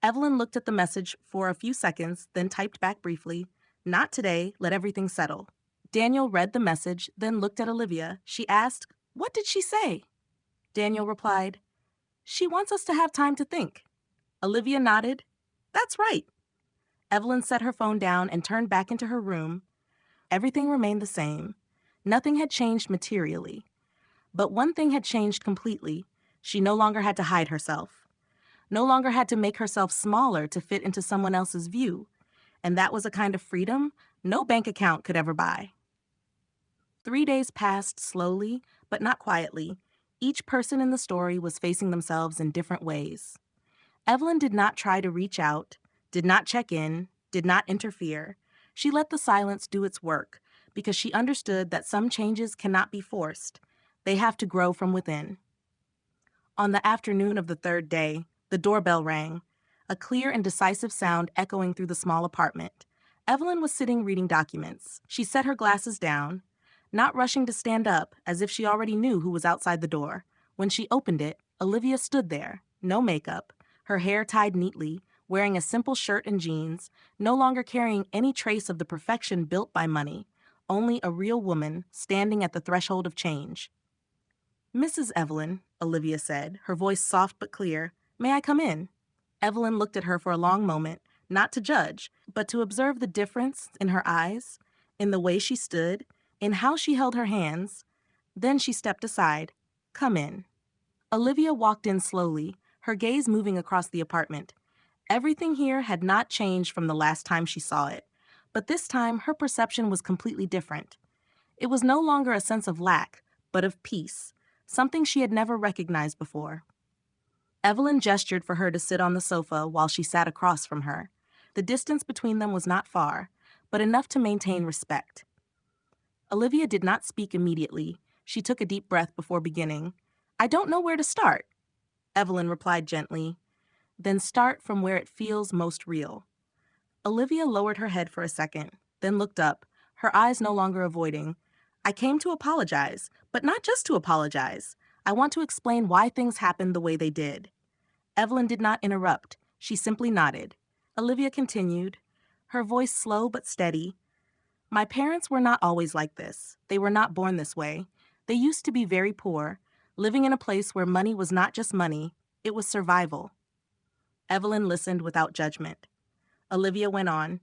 Evelyn looked at the message for a few seconds, then typed back briefly, "Not today, let everything settle." Daniel read the message, then looked at Olivia. She asked, "What did she say?" Daniel replied, "She wants us to have time to think." Olivia nodded. "That's right." Evelyn set her phone down and turned back into her room. Everything remained the same. Nothing had changed materially. But one thing had changed completely. She no longer had to hide herself. No longer had to make herself smaller to fit into someone else's view. And that was a kind of freedom no bank account could ever buy. 3 days passed slowly, but not quietly. Each person in the story was facing themselves in different ways. Evelyn did not try to reach out, did not check in, did not interfere. She let the silence do its work because she understood that some changes cannot be forced. They have to grow from within. On the afternoon of the third day, the doorbell rang, a clear and decisive sound echoing through the small apartment. Evelyn was sitting reading documents. She set her glasses down, not rushing to stand up as if she already knew who was outside the door. When she opened it, Olivia stood there, no makeup, her hair tied neatly, wearing a simple shirt and jeans, no longer carrying any trace of the perfection built by money, only a real woman standing at the threshold of change. "Mrs. Evelyn," Olivia said, her voice soft but clear, "may I come in?" Evelyn looked at her for a long moment, not to judge, but to observe the difference in her eyes, in the way she stood, in how she held her hands. Then she stepped aside. "Come in." Olivia walked in slowly, her gaze moving across the apartment. Everything here had not changed from the last time she saw it, but this time her perception was completely different. It was no longer a sense of lack, but of peace, something she had never recognized before. Evelyn gestured for her to sit on the sofa while she sat across from her. The distance between them was not far, but enough to maintain respect. Olivia did not speak immediately. She took a deep breath before beginning. "I don't know where to start," Evelyn replied gently. "Then start from where it feels most real." Olivia lowered her head for a second, then looked up, her eyes no longer avoiding. "I came to apologize, but not just to apologize. I want to explain why things happened the way they did." Evelyn did not interrupt. She simply nodded. Olivia continued, her voice slow but steady. "My parents were not always like this. They were not born this way. They used to be very poor, living in a place where money was not just money, it was survival." Evelyn listened without judgment. Olivia went on.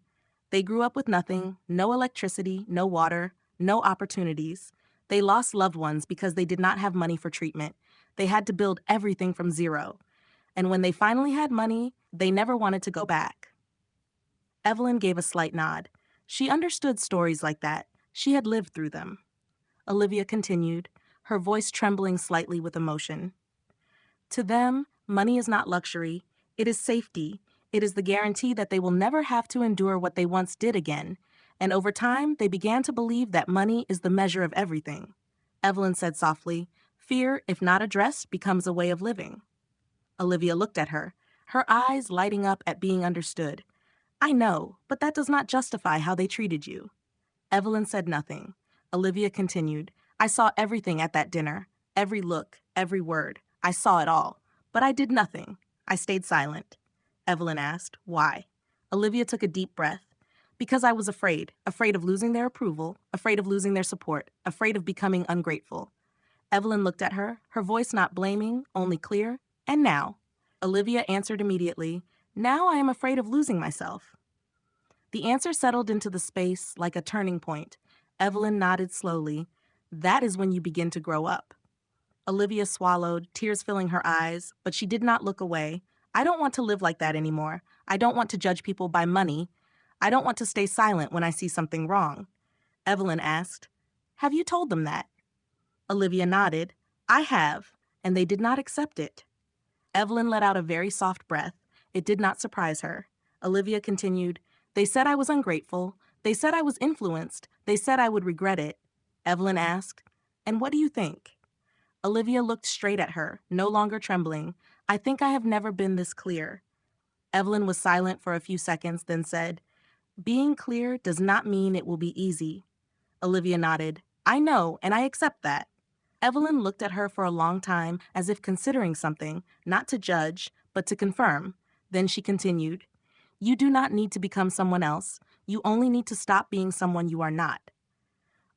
"They grew up with nothing, no electricity, no water, no opportunities. They lost loved ones because they did not have money for treatment. They had to build everything from zero. And when they finally had money, they never wanted to go back." Evelyn gave a slight nod. She understood stories like that. She had lived through them. Olivia continued, her voice trembling slightly with emotion. "To them, money is not luxury. It is safety. It is the guarantee that they will never have to endure what they once did again. And over time, they began to believe that money is the measure of everything." Evelyn said softly, "Fear, if not addressed, becomes a way of living." Olivia looked at her, her eyes lighting up at being understood. "I know, but that does not justify how they treated you." Evelyn said nothing. Olivia continued, "I saw everything at that dinner. Every look, every word. I saw it all. But I did nothing. I stayed silent." Evelyn asked, "Why?" Olivia took a deep breath. "Because I was afraid. Afraid of losing their approval. Afraid of losing their support. Afraid of becoming ungrateful." Evelyn looked at her, her voice not blaming, only clear. "And now?" Olivia answered immediately, "Now I am afraid of losing myself." The answer settled into the space like a turning point. Evelyn nodded slowly. "That is when you begin to grow up." Olivia swallowed, tears filling her eyes, but she did not look away. "I don't want to live like that anymore. I don't want to judge people by money. I don't want to stay silent when I see something wrong." Evelyn asked, "Have you told them that?" Olivia nodded. "I have, and they did not accept it." Evelyn let out a very soft breath. It did not surprise her. Olivia continued, "They said I was ungrateful. They said I was influenced. They said I would regret it." Evelyn asked, "And what do you think?" Olivia looked straight at her, no longer trembling. "I think I have never been this clear." Evelyn was silent for a few seconds, then said, "Being clear does not mean it will be easy." Olivia nodded. "I know, and I accept that." Evelyn looked at her for a long time as if considering something, not to judge, but to confirm. Then she continued, "You do not need to become someone else. You only need to stop being someone you are not."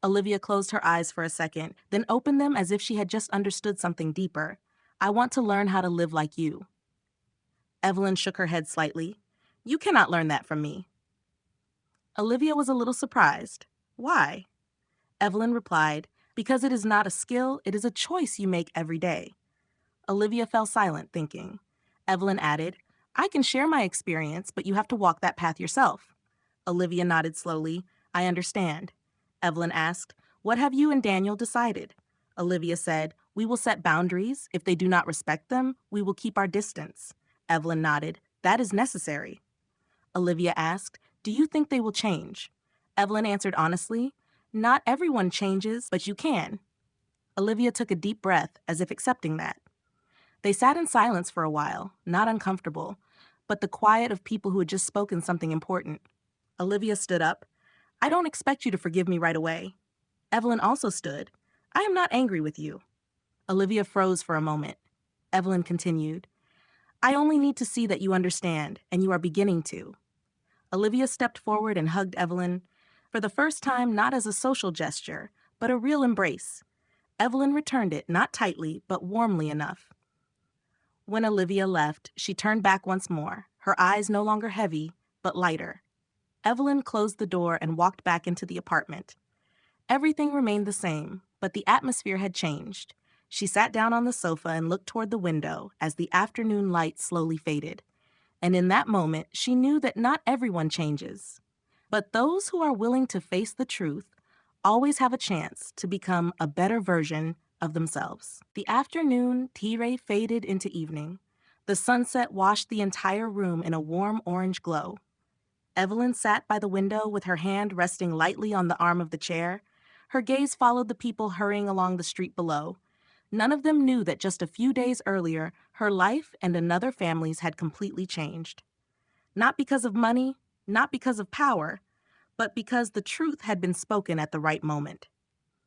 Olivia closed her eyes for a second, then opened them as if she had just understood something deeper. "I want to learn how to live like you." Evelyn shook her head slightly. "You cannot learn that from me." Olivia was a little surprised. "Why?" Evelyn replied, "Because it is not a skill, it is a choice you make every day." Olivia fell silent, thinking. Evelyn added, "I can share my experience, but you have to walk that path yourself." Olivia nodded slowly. "I understand." Evelyn asked, "What have you and Daniel decided?" Olivia said, "We will set boundaries. If they do not respect them, we will keep our distance." Evelyn nodded, "That is necessary." Olivia asked, "Do you think they will change?" Evelyn answered honestly, "Not everyone changes, but you can." Olivia took a deep breath, as if accepting that. They sat in silence for a while, not uncomfortable, but the quiet of people who had just spoken something important. Olivia stood up. "I don't expect you to forgive me right away." Evelyn also stood. "I am not angry with you." Olivia froze for a moment. Evelyn continued, "I only need to see that you understand, and you are beginning to." Olivia stepped forward and hugged Evelyn, for the first time not as a social gesture, but a real embrace. Evelyn returned it, not tightly, but warmly enough. When Olivia left, she turned back once more, her eyes no longer heavy, but lighter. Evelyn closed the door and walked back into the apartment. Everything remained the same, but the atmosphere had changed. She sat down on the sofa and looked toward the window as the afternoon light slowly faded. And in that moment, she knew that not everyone changes. But those who are willing to face the truth always have a chance to become a better version of themselves. The afternoon tea ray faded into evening. The sunset washed the entire room in a warm orange glow. Evelyn sat by the window with her hand resting lightly on the arm of the chair. Her gaze followed the people hurrying along the street below. None of them knew that just a few days earlier, her life and another family's had completely changed. Not because of money, not because of power, but because the truth had been spoken at the right moment.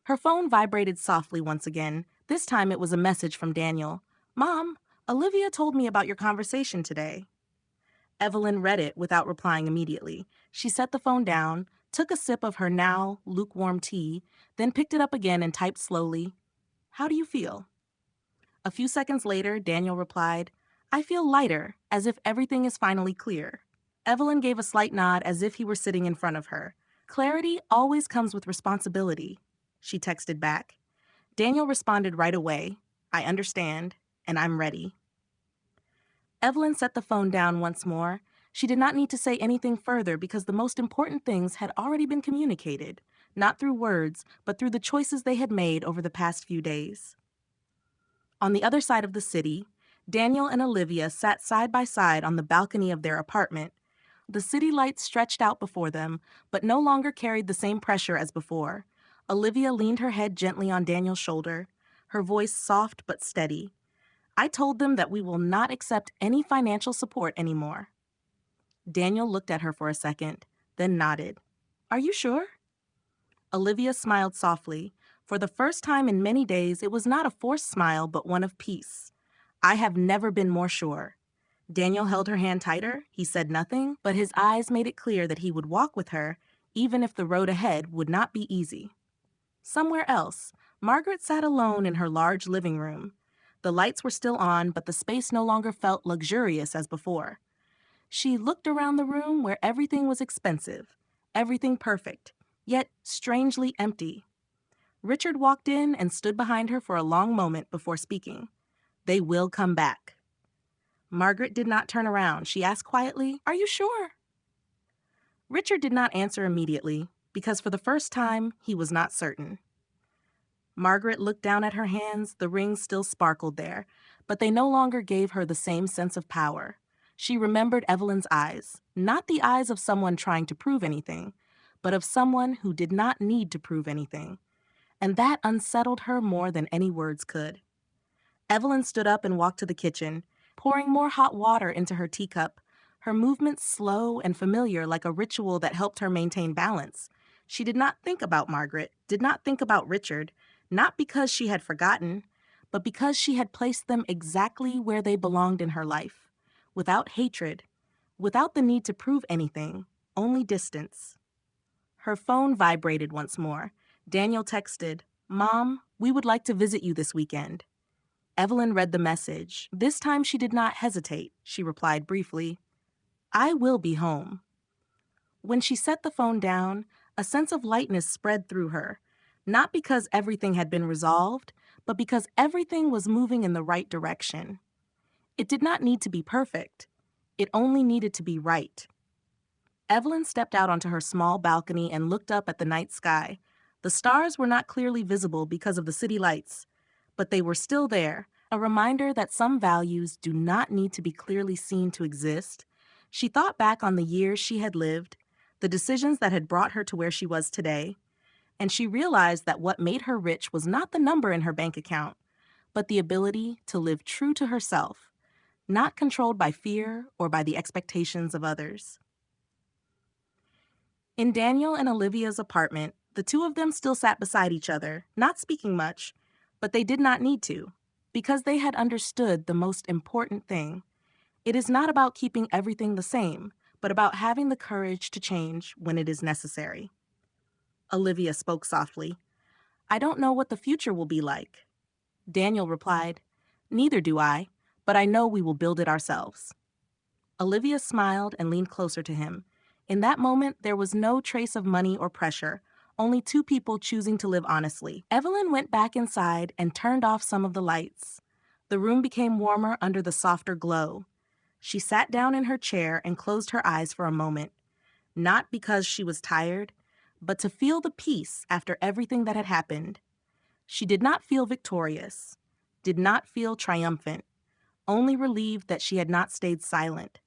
Her phone vibrated softly once again. This time it was a message from Daniel. "Mom, Olivia told me about your conversation today." Evelyn read it without replying immediately. She set the phone down, took a sip of her now lukewarm tea, then picked it up again and typed slowly, "How do you feel?" A few seconds later, Daniel replied, "I feel lighter, as if everything is finally clear." Evelyn gave a slight nod as if he were sitting in front of her. "Clarity always comes with responsibility," she texted back. Daniel responded right away, "I understand, and I'm ready." Evelyn set the phone down once more. She did not need to say anything further because the most important things had already been communicated, not through words, but through the choices they had made over the past few days. On the other side of the city, Daniel and Olivia sat side by side on the balcony of their apartment. The city lights stretched out before them, but no longer carried the same pressure as before. Olivia leaned her head gently on Daniel's shoulder, her voice soft but steady. "I told them that we will not accept any financial support anymore." Daniel looked at her for a second, then nodded. "Are you sure?" Olivia smiled softly. For the first time in many days, it was not a forced smile, but one of peace. "I have never been more sure." Daniel held her hand tighter. He said nothing, but his eyes made it clear that he would walk with her, even if the road ahead would not be easy. Somewhere else, Margaret sat alone in her large living room. The lights were still on, but the space no longer felt luxurious as before. She looked around the room where everything was expensive, everything perfect, yet strangely empty. Richard walked in and stood behind her for a long moment before speaking. "They will come back." Margaret did not turn around. She asked quietly, "Are you sure?" Richard did not answer immediately, because for the first time, he was not certain. Margaret looked down at her hands. The rings still sparkled there, but they no longer gave her the same sense of power. She remembered Evelyn's eyes, not the eyes of someone trying to prove anything, but of someone who did not need to prove anything. And that unsettled her more than any words could. Evelyn stood up and walked to the kitchen, pouring more hot water into her teacup, her movements slow and familiar like a ritual that helped her maintain balance. She did not think about Margaret, did not think about Richard, not because she had forgotten, but because she had placed them exactly where they belonged in her life, without hatred, without the need to prove anything, only distance. Her phone vibrated once more. Daniel texted, "Mom, we would like to visit you this weekend." Evelyn read the message. This time she did not hesitate. She replied briefly, "I will be home." When she set the phone down, a sense of lightness spread through her, not because everything had been resolved, but because everything was moving in the right direction. It did not need to be perfect. It only needed to be right. Evelyn stepped out onto her small balcony and looked up at the night sky. The stars were not clearly visible because of the city lights, but they were still there, a reminder that some values do not need to be clearly seen to exist. She thought back on the years she had lived, the decisions that had brought her to where she was today, and she realized that what made her rich was not the number in her bank account, but the ability to live true to herself, not controlled by fear or by the expectations of others. In Daniel and Olivia's apartment, the two of them still sat beside each other, not speaking much, but they did not need to, because they had understood the most important thing. It is not about keeping everything the same, but about having the courage to change when it is necessary. Olivia spoke softly. "I don't know what the future will be like." Daniel replied, "Neither do I, but I know we will build it ourselves." Olivia smiled and leaned closer to him. In that moment, there was no trace of money or pressure, only two people choosing to live honestly. Evelyn went back inside and turned off some of the lights. The room became warmer under the softer glow. She sat down in her chair and closed her eyes for a moment, not because she was tired, but to feel the peace after everything that had happened. She did not feel victorious, did not feel triumphant, only relieved that she had not stayed silent,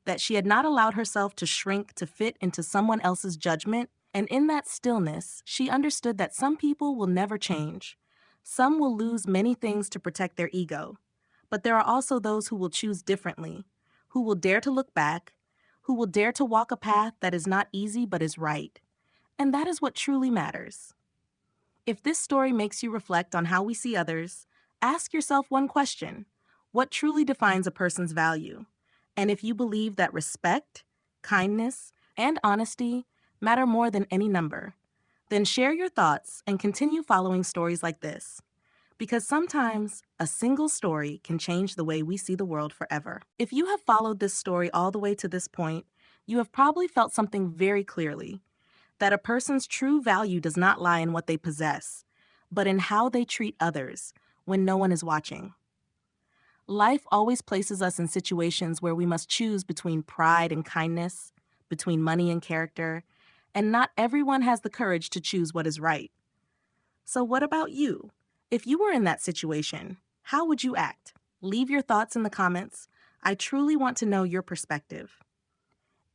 that she had not allowed herself to shrink to fit into someone else's judgment. And in that stillness, she understood that some people will never change. Some will lose many things to protect their ego. But there are also those who will choose differently, who will dare to look back, who will dare to walk a path that is not easy but is right. And that is what truly matters. If this story makes you reflect on how we see others, ask yourself one question: what truly defines a person's value? And if you believe that respect, kindness, and honesty matter more than any number, then share your thoughts and continue following stories like this. Because sometimes a single story can change the way we see the world forever. If you have followed this story all the way to this point, you have probably felt something very clearly: that a person's true value does not lie in what they possess, but in how they treat others when no one is watching. Life always places us in situations where we must choose between pride and kindness, between money and character, and not everyone has the courage to choose what is right. So what about you? If you were in that situation, how would you act? Leave your thoughts in the comments. I truly want to know your perspective.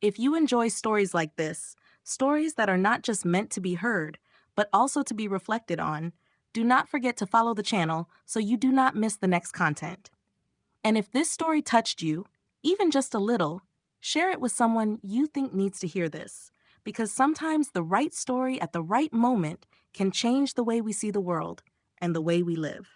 If you enjoy stories like this, stories that are not just meant to be heard, but also to be reflected on, do not forget to follow the channel so you do not miss the next content. And if this story touched you, even just a little, share it with someone you think needs to hear this, because sometimes the right story at the right moment can change the way we see the world and the way we live.